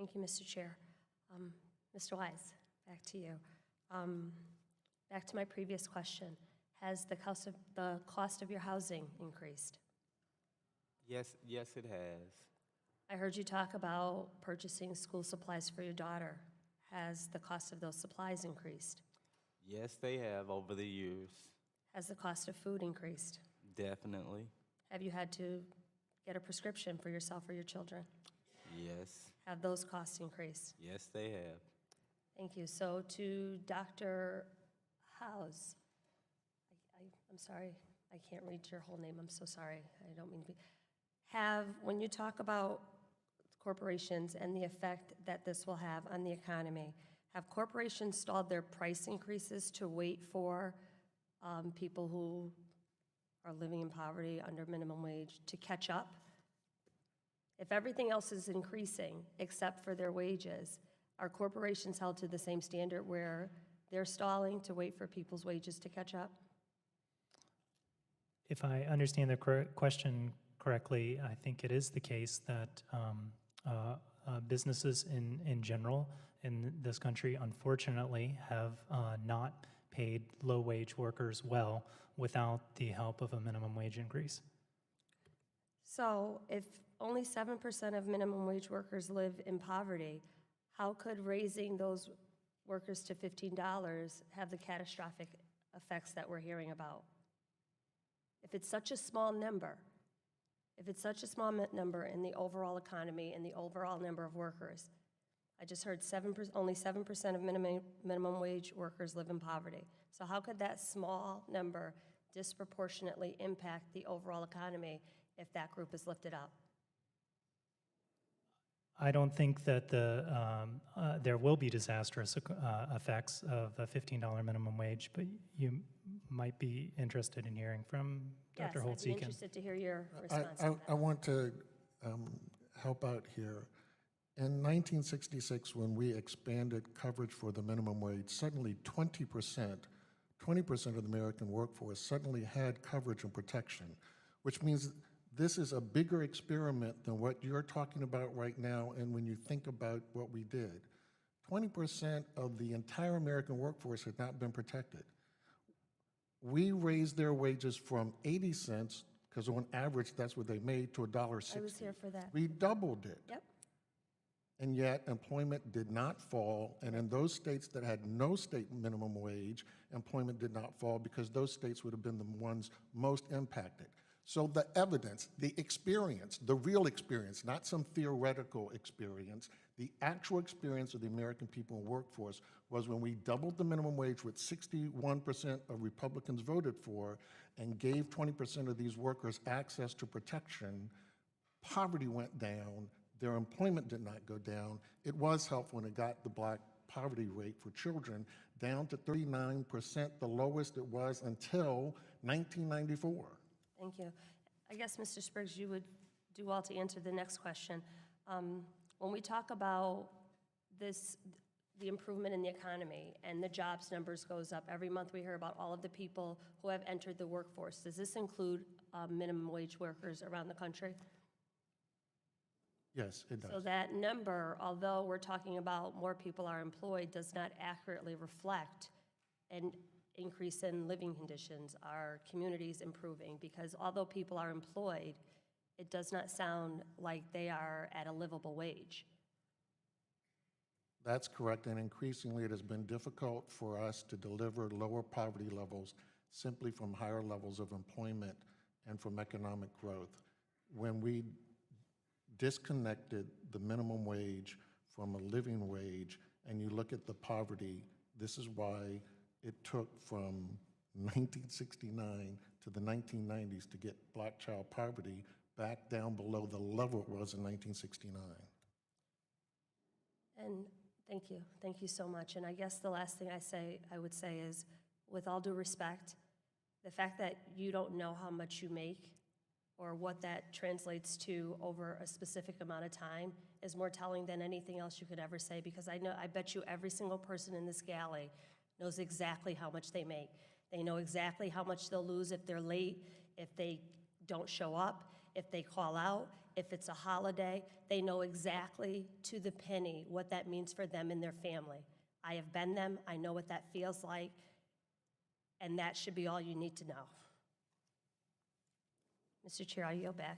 Thank you, Mr. Chair. Mr. Wise, back to you. Back to my previous question. Has the cost of your housing increased? Yes, it has. I heard you talk about purchasing school supplies for your daughter. Has the cost of those supplies increased? Yes, they have over the years. Has the cost of food increased? Definitely. Have you had to get a prescription for yourself or your children? Yes. Have those costs increased? Yes, they have. Thank you. So to Dr. House, I'm sorry, I can't read your whole name. I'm so sorry. I don't mean to be. When you talk about corporations and the effect that this will have on the economy, have corporations stalled their price increases to wait for people who are living in poverty under minimum wage to catch up? If everything else is increasing except for their wages, are corporations held to the same standard where they're stalling to wait for people's wages to catch up? If I understand the question correctly, I think it is the case that businesses in general in this country, unfortunately, have not paid low-wage workers well without the help of a minimum wage increase. So if only 7% of minimum wage workers live in poverty, how could raising those workers to $15 have the catastrophic effects that we're hearing about? If it's such a small number, in the overall economy and the overall number of workers, I just heard only 7% of minimum wage workers live in poverty. So how could that small number disproportionately impact the overall economy if that group is lifted up? I don't think that there will be disastrous effects of a $15 minimum wage, but you might be interested in hearing from Dr. Holtz-Eakin. Yes, I'd be interested to hear your response to that. I want to help out here. In 1966, when we expanded coverage for the minimum wage, suddenly 20% of the American workforce suddenly had coverage and protection, which means this is a bigger experiment than what you're talking about right now and when you think about what we did. 20% of the entire American workforce had not been protected. We raised their wages from 80 cents, because on average that's what they made, to $1.60. I was here for that. We doubled it. Yep. And yet employment did not fall, and in those states that had no state minimum wage, employment did not fall because those states would have been the ones most impacted. So the evidence, the experience, the real experience, not some theoretical experience, the actual experience of the American people and workforce was when we doubled the minimum wage, which 61% of Republicans voted for, and gave 20% of these workers access to protection, poverty went down, their employment did not go down. It was helpful when it got the black poverty rate for children down to 39%, the lowest it was until 1994. Thank you. I guess, Mr. Spriggs, you would do well to answer the next question. When we talk about the improvement in the economy and the jobs numbers goes up, every month we hear about all of the people who have entered the workforce. Does this include minimum wage workers around the country? Yes, it does. So that number, although we're talking about more people are employed, does not accurately reflect an increase in living conditions, our communities improving, because although people are employed, it does not sound like they are at a livable wage. That's correct, and increasingly it has been difficult for us to deliver lower poverty levels simply from higher levels of employment and from economic growth. When we disconnected the minimum wage from a living wage, and you look at the poverty, this is why it took from 1969 to the 1990s to get black child poverty back down below the level it was in 1969. And thank you so much. And I guess the last thing I would say is, with all due respect, the fact that you don't know how much you make or what that translates to over a specific amount of time is more telling than anything else you could ever say, because I bet you every single person in this galley knows exactly how much they make. They know exactly how much they'll lose if they're late, if they don't show up, if they call out, if it's a holiday, they know exactly to the penny what that means for them and their family. I have been them, I know what that feels like, and that should be all you need to know. Mr. Chair, I yield back.